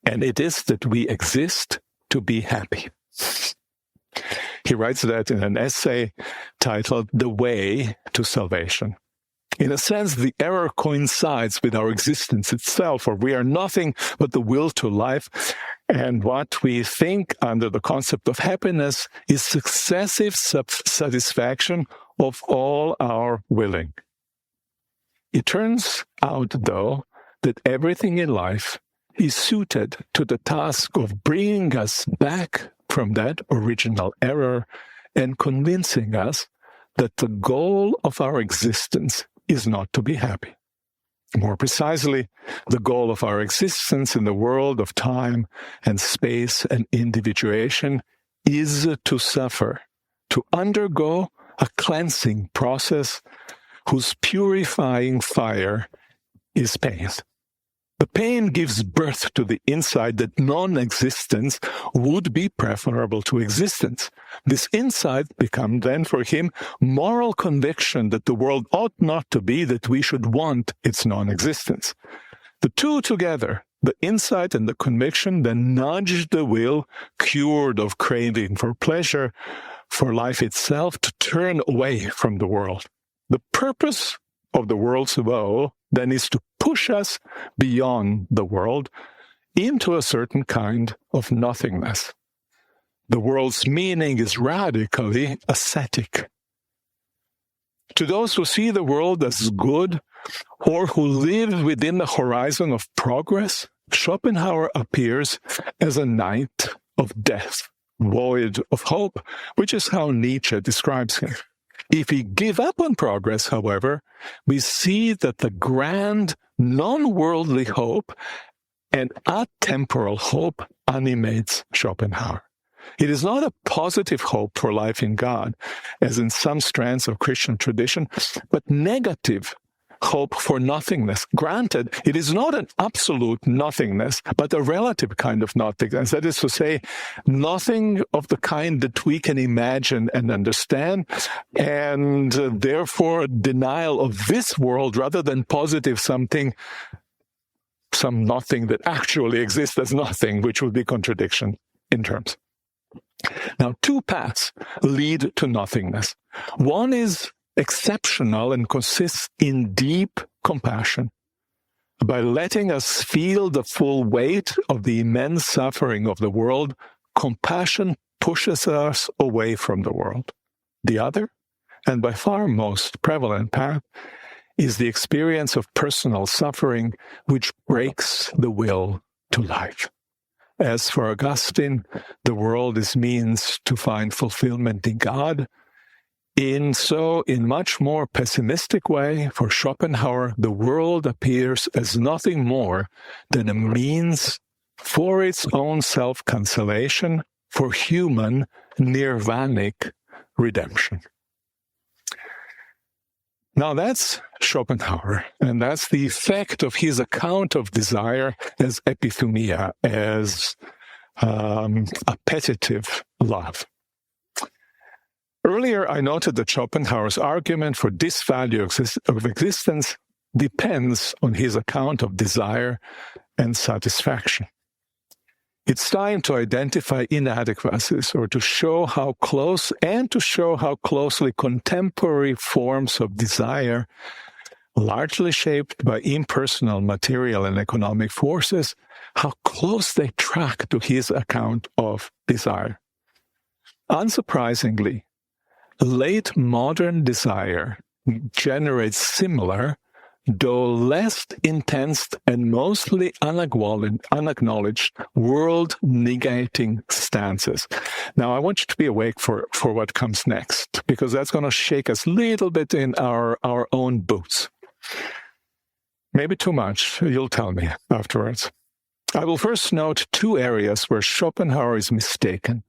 B: and it is that we exist to be happy. He writes that in an essay titled The Way to Salvation. In a sense, the error coincides with our existence itself, for we are nothing but the will to life, and what we think under the concept of happiness is successive satisfaction of all our willing. It turns out, though, that everything in life is suited to the task of bringing us back from that original error and convincing us that the goal of our existence is not to be happy. More precisely, the goal of our existence in the world of time and space and individuation is to suffer, to undergo a a cleansing process whose purifying fire is pain. The pain gives birth to the insight that non-existence would be preferable to existence. This insight becomes then for him moral conviction that the world ought not to be, that we should want its non-existence. The two together, the insight and the conviction, then nudge the will, cured of craving for pleasure, for life itself, to turn away from the world. The purpose of the world's woe then is to push us beyond the world into a certain kind of nothingness. The world's meaning is radically ascetic. To those who see the world as good or who live within the horizon of progress, Schopenhauer appears as a night of death, void of hope, which is how Nietzsche describes him. If we give up on progress, however, we see that the grand, non-worldly hope and atemporal hope animates Schopenhauer. It is not a positive hope for life in God, as in some strands of Christian tradition, but negative hope for nothingness. Granted, it is not an absolute nothingness, but a relative kind of nothingness. That is to say, nothing of the kind that we can imagine and understand, and therefore denial of this world rather than positive something, some nothing that actually exists as nothing, which would be contradiction in terms. Now, two paths lead to nothingness. One is exceptional and consists in deep compassion. By letting us feel the full weight of the immense suffering of the world, compassion pushes us away from the world. The other, and by far most prevalent path, is the experience of personal suffering, which breaks the will to life. As for Augustine, the world is means to find fulfillment in God. In much more pessimistic way, for Schopenhauer, the world appears as nothing more than a means for its own self-cancellation, for human nirvanic redemption. Now that's Schopenhauer, and that's the effect of his account of desire as epithumia, as appetitive love. Earlier, I noted that Schopenhauer's argument for disvalue of existence depends on his account of desire and satisfaction. It's time to identify inadequacies, or to show how closely contemporary forms of desire, largely shaped by impersonal material and economic forces, how close they track to his account of desire. Unsurprisingly, late modern desire generates similar, though less intense and mostly unacknowledged world-negating stances. Now, I want you to be awake for what comes next, because that's going to shake us a little bit in our own boots. Maybe too much, you'll tell me afterwards. I will first note two areas where Schopenhauer is mistaken,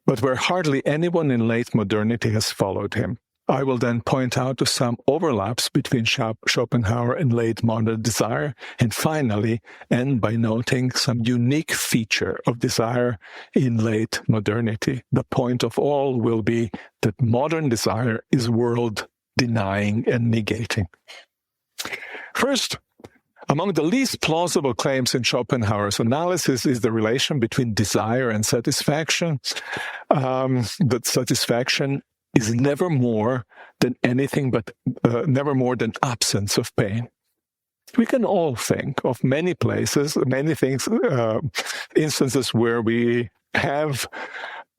B: but where hardly anyone in late modernity has followed him. I will then point out to some overlaps between Schopenhauer and late modern desire, and finally end by noting some unique feature of desire in late modernity. The point of all will be that modern desire is world-denying and negating. First, among the least plausible claims in Schopenhauer's analysis is the relation between desire and satisfaction, that satisfaction is never more than never more than absence of pain. We can all think of many places, many things, instances where we have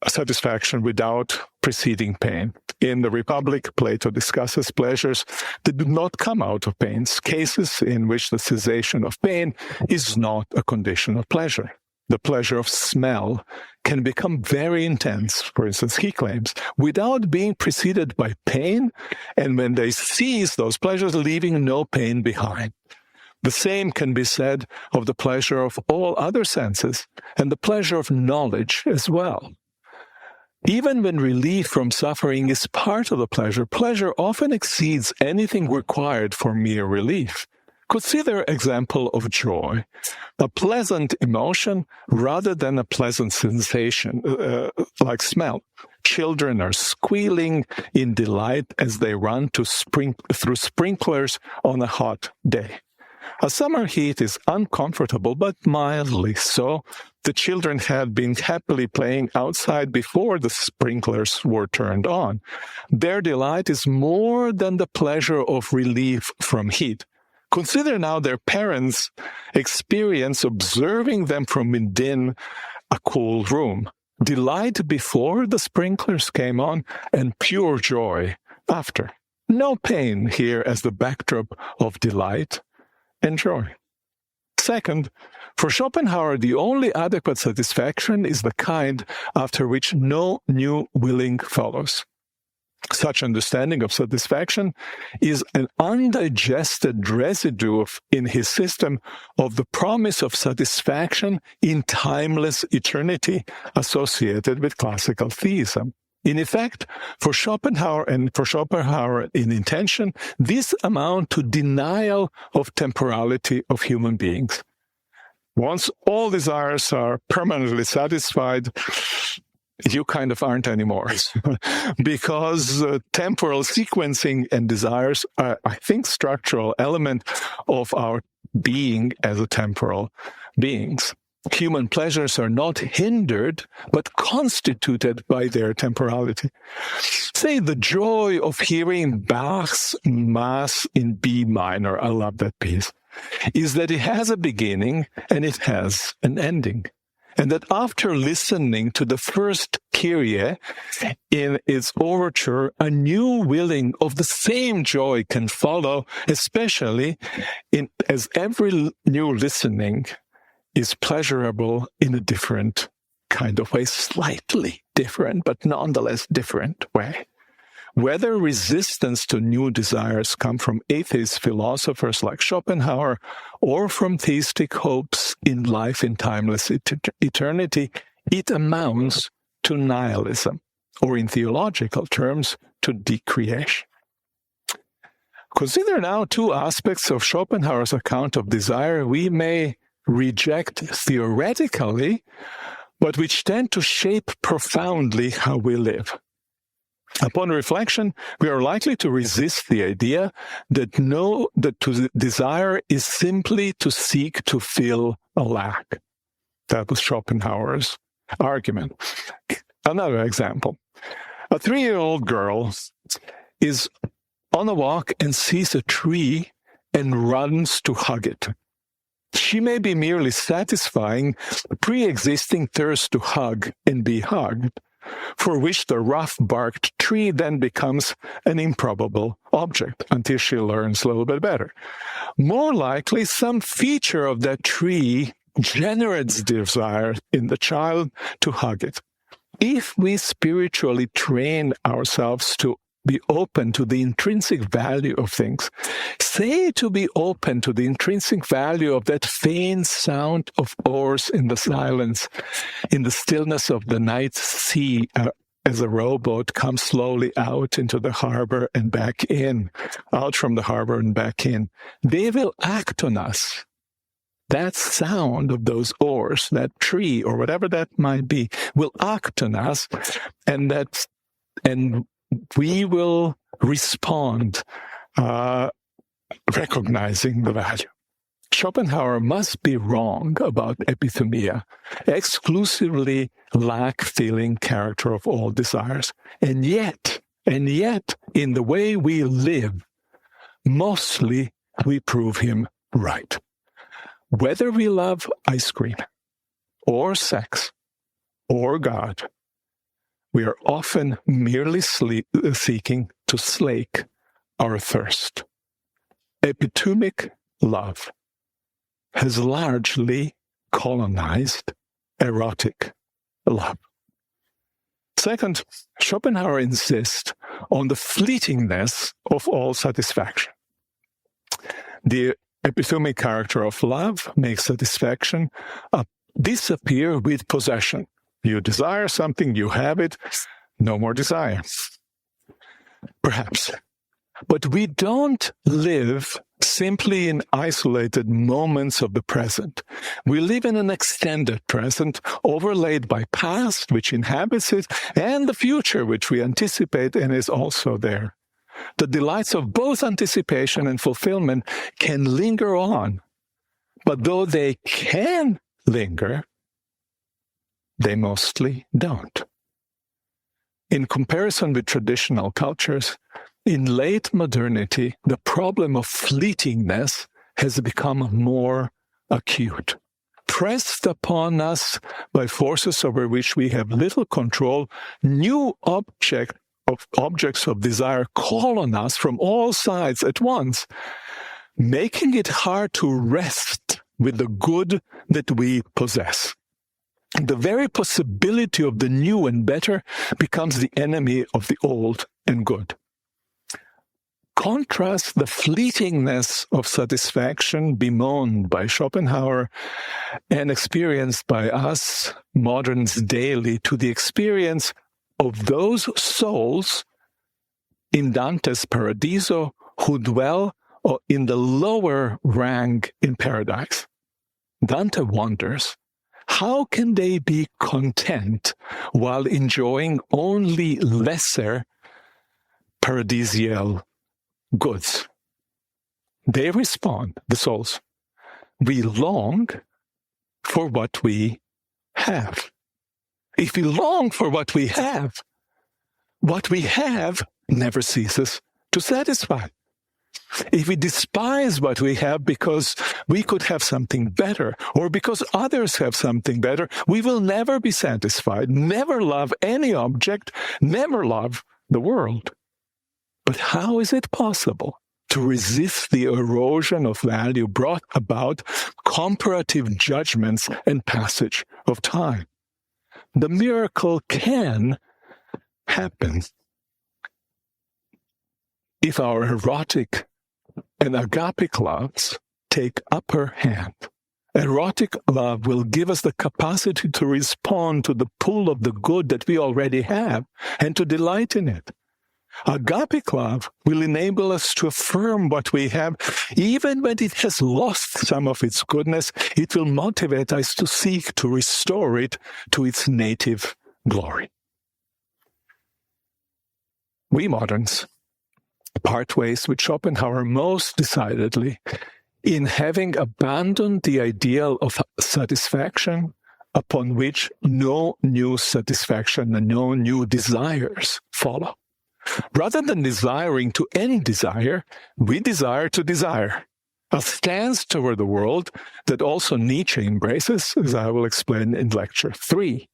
B: satisfaction without preceding pain. In the Republic, Plato discusses pleasures that do not come out of pains, cases in which the cessation of pain is not a condition of pleasure. The pleasure of smell can become very intense, for instance, he claims, without being preceded by pain, and when they cease, those pleasures leaving no pain behind. The same can be said of the pleasure of all other senses, and the pleasure of knowledge as well. Even when relief from suffering is part of the pleasure, pleasure often exceeds anything required for mere relief. Consider example of joy, a pleasant emotion rather than a pleasant sensation, like smell. Children are squealing in delight as they run through sprinklers on a hot day. A summer heat is uncomfortable, but mildly so. The children had been happily playing outside before the sprinklers were turned on. Their delight is more than the pleasure of relief from heat. Consider now their parents' experience observing them from within a cool room. Delight before the sprinklers came on, and pure joy after. No pain here as the backdrop of delight and joy. Second, for Schopenhauer, the only adequate satisfaction is the kind after which no new willing follows. Such understanding of satisfaction is an undigested residue in his system of the promise of satisfaction in timeless eternity associated with classical theism. In effect, for Schopenhauer in intention, this amounts to denial of temporality of human beings. Once all desires are permanently satisfied, you kind of aren't anymore. Because temporal sequencing and desires are, I think, structural element of our being as a temporal beings. Human pleasures are not hindered, but constituted by their temporality. Say the joy of hearing Bach's Mass in B minor, I love that piece, is that it has a beginning and it has an ending. And that after listening to the first Kyrie in its overture, a new willing of the same joy can follow, especially as every new listening is pleasurable in a different kind of way, slightly different, but nonetheless different way. Whether resistance to new desires come from atheist philosophers like Schopenhauer or from theistic hopes in life in timeless eternity, it amounts to nihilism, or in theological terms, to decreation. Consider now two aspects of Schopenhauer's account of desire we may reject theoretically, but which tend to shape profoundly how we live. Upon reflection, we are likely to resist the idea that to desire is simply to seek to fill a lack. That was Schopenhauer's argument. Another example. A 3-year-old girl is on a walk and sees a tree and runs to hug it. She may be merely satisfying a pre-existing thirst to hug and be hugged, for which the rough-barked tree then becomes an improbable object until she learns a little bit better. More likely, some feature of that tree generates desire in the child to hug it. If we spiritually train ourselves to be open to the intrinsic value of things, say to be open to the intrinsic value of that faint sound of oars in the silence, in the stillness of the night sea, as a rowboat comes slowly out into the harbor and back in, out from the harbor and back in, they will act on us. That sound of those oars, that tree, or whatever that might be, will act on us, and we will respond, recognizing the value. Schopenhauer must be wrong about epithumia, exclusively lack-feeling character of all desires. And yet, in the way we live, mostly we prove him right. Whether we love ice cream, or sex, or God, we are often merely seeking to slake our thirst. Epithumic love has largely colonized erotic love. Second, Schopenhauer insists on the fleetingness of all satisfaction. The epithumic character of love makes satisfaction disappear with possession, You desire something, you have it, no more desire. Perhaps. But we don't live simply in isolated moments of the present. We live in an extended present, overlaid by past, which inhabits it, and the future, which we anticipate and is also there. The delights of both anticipation and fulfillment can linger on. But though they can linger, they mostly don't. In comparison with traditional cultures, in late modernity, the problem of fleetingness has become more acute. Pressed upon us by forces over which we have little control, new objects of desire call on us from all sides at once, making it hard to rest with the good that we possess. The very possibility of the new and better becomes the enemy of the old and good. Contrast the fleetingness of satisfaction bemoaned by Schopenhauer and experienced by us moderns daily to the experience of those souls in Dante's Paradiso who dwell in the lower rank in paradise. Dante wonders, how can they be content while enjoying only lesser paradisial goods? They respond, the souls, we long for what we have. If we long for what we have never ceases to satisfy. If we despise what we have because we could have something better, or because others have something better, we will never be satisfied, never love any object, never love the world. But how is it possible to resist the erosion of value brought about comparative judgments and passage of time? The miracle can happen if our erotic and agapic loves take upper hand. Erotic love will give us the capacity to respond to the pull of the good that we already have and to delight in it. Agapic love will enable us to affirm what we have, even when it has lost some of its goodness. It will motivate us to seek to restore it to its native glory. We moderns part ways with Schopenhauer most decidedly in having abandoned the ideal of satisfaction upon which no new satisfaction and no new desires follow. Rather than desiring to end desire, we desire to desire, a stance toward the world that also Nietzsche embraces, as I will explain in Lecture 3.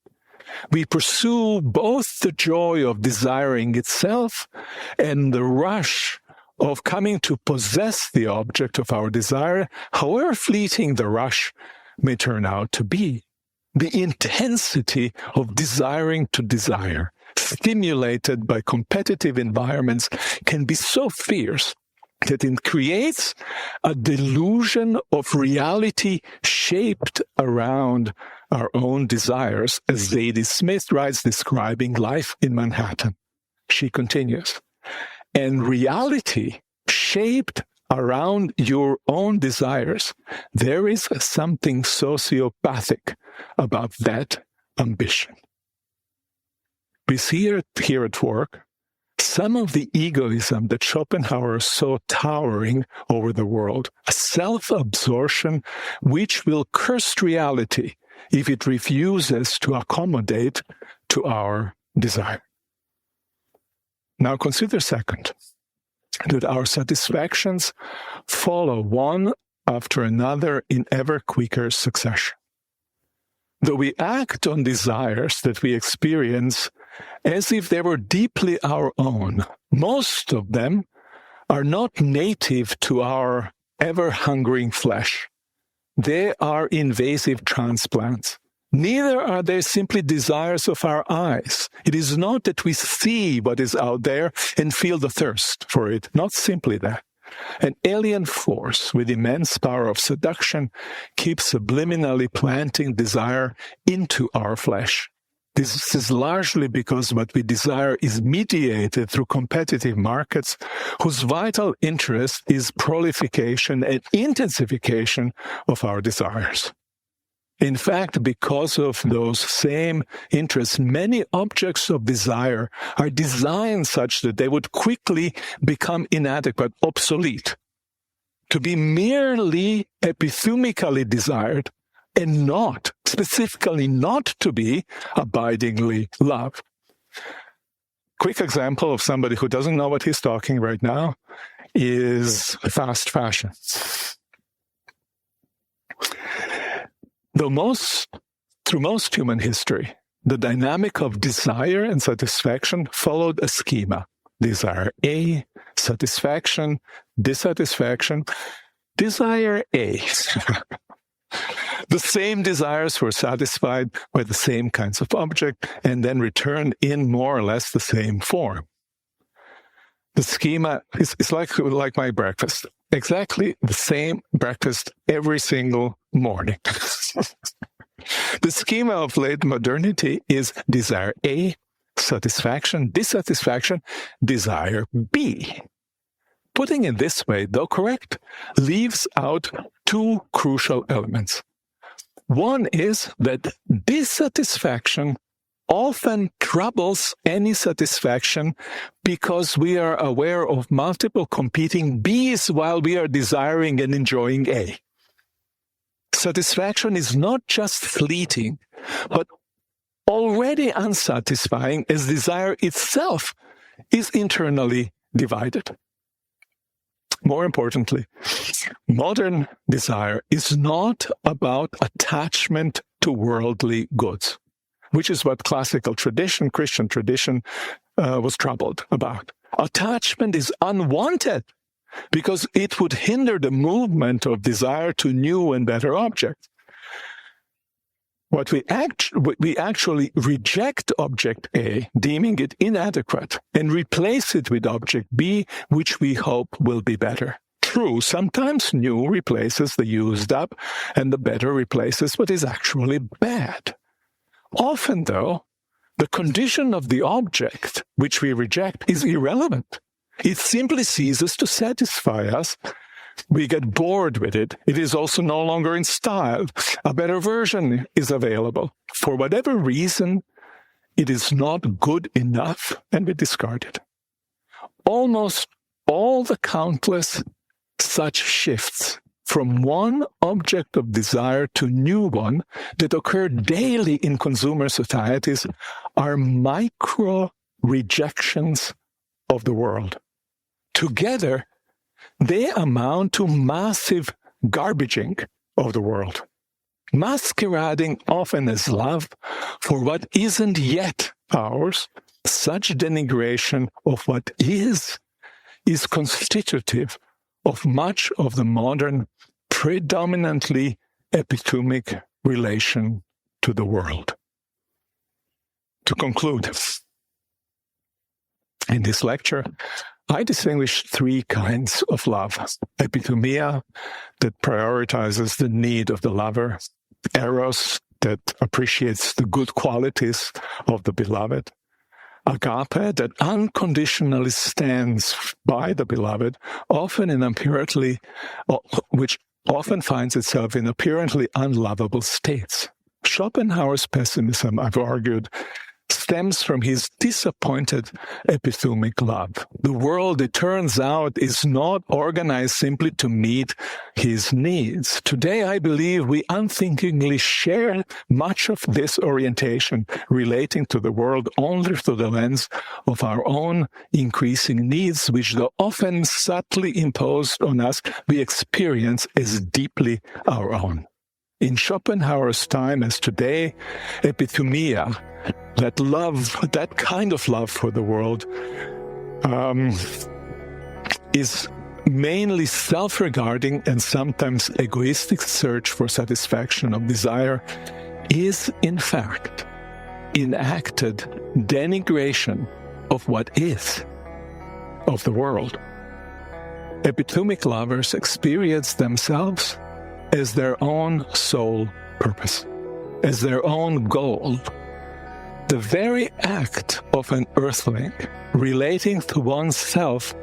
B: We pursue both the joy of desiring itself and the rush of coming to possess the object of our desire, however fleeting the rush may turn out to be. The intensity of desiring to desire, stimulated by competitive environments, can be so fierce that it creates a delusion of reality shaped around our own desires, as Zadie Smith writes describing life in Manhattan. She continues, and reality shaped around your own desires, there is something sociopathic about that ambition. We see here at work some of the egoism that Schopenhauer saw towering over the world, a self-absorption which will curse reality if it refuses to accommodate to our desire. Now consider second, that our satisfactions follow one after another in ever quicker succession. Though we act on desires that we experience as if they were deeply our own, most of them are not native to our ever-hungering flesh. They are invasive transplants. Neither are they simply desires of our eyes. It is not that we see what is out there and feel the thirst for it. Not simply that. An alien force with immense power of seduction keeps subliminally planting desire into our flesh. This is largely because what we desire is mediated through competitive markets whose vital interest is proliferation and intensification of our desires. In fact, because of those same interests, many objects of desire are designed such that they would quickly become inadequate, obsolete, to be merely epithumically desired, and not, specifically not to be abidingly loved. Quick example of somebody who doesn't know what he's talking right now is fast fashion. Through most human history, the dynamic of desire and satisfaction followed a schema. Desire A, satisfaction, dissatisfaction, desire A. The same desires were satisfied by the same kinds of object and then returned in more or less the same form. The schema is like my breakfast. Exactly the same breakfast every single morning. The schema of late modernity is desire A, satisfaction, dissatisfaction, desire B. Putting it this way, though correct, leaves out two crucial elements. One is that dissatisfaction often troubles any satisfaction because we are aware of multiple competing B's while we are desiring and enjoying A. Satisfaction is not just fleeting, but already unsatisfying as desire itself is internally divided. More importantly, modern desire is not about attachment to worldly goods, which is what classical tradition, Christian tradition, was troubled about. Attachment is unwanted because it would hinder the movement of desire to new and better objects. What we actually reject object A, deeming it inadequate, and replace it with object B, which we hope will be better. True, sometimes new replaces the used up, and the better replaces what is actually bad. Often, though, the condition of the object which we reject is irrelevant. It simply ceases to satisfy us. We get bored with it. It is also no longer in style. A better version is available. For whatever reason, it is not good enough, and we discard it. Almost all the countless such shifts from one object of desire to new one that occur daily in consumer societies are micro rejections of the world. Together, they amount to massive garbaging of the world, masquerading often as love for what isn't yet ours. Such denigration of what is constitutive of much of the modern, predominantly epithumic relation to the world. To conclude, in this lecture, I distinguish three kinds of love. Epithumia, that prioritizes the need of the lover. Eros, that appreciates the good qualities of the beloved. Agape, that unconditionally stands by the beloved, which often finds itself in apparently unlovable states. Schopenhauer's pessimism, I've argued, stems from his disappointed epithumic love. The world, it turns out, is not organized simply to meet his needs. Today, I believe we unthinkingly share much of this orientation relating to the world only through the lens of our own increasing needs, which, though often subtly imposed on us, we experience as deeply our own. In Schopenhauer's time as today, epithumia, that love, that kind of love for the world, is mainly self-regarding and sometimes egoistic search for satisfaction of desire, is in fact enacted denigration of what is, of the world. Epithumic lovers experience themselves as their own sole purpose, as their own goal. The very act of an earthling relating to oneself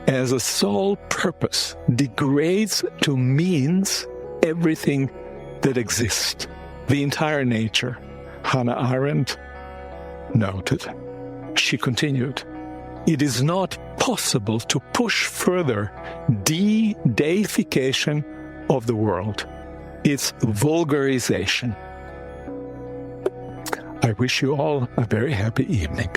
B: as a sole purpose degrades to means everything that exists, the entire nature, Hannah Arendt noted. She continued, "It is not possible to push further de-deification of the world, its vulgarization." I wish you all a very happy evening.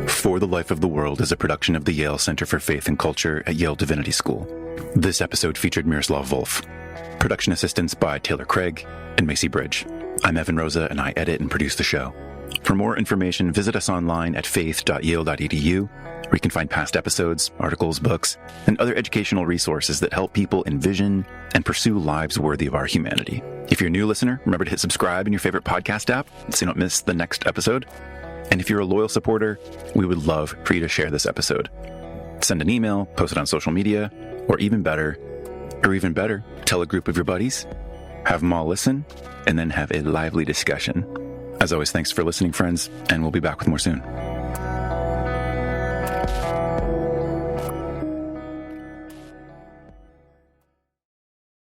A: For the Life of the World is a production of the Yale Center for Faith and Culture at Yale Divinity School. This episode featured Miroslav Volf. Production assistance by Taylor Craig and Macy Bridge. I'm Evan Rosa, and I edit and produce the show. For more information, visit us online at faith.yale.edu, where you can find past episodes, articles, books, and other educational resources that help people envision and pursue lives worthy of our humanity. If you're a new listener, remember to hit subscribe in your favorite podcast app so you don't miss the next episode. And if you're a loyal supporter, we would love for you to share this episode. Send an email, post it on social media, or even better, tell a group of your buddies, have them all listen, and then have a lively discussion. As always, thanks for listening, friends, and we'll be back with more soon.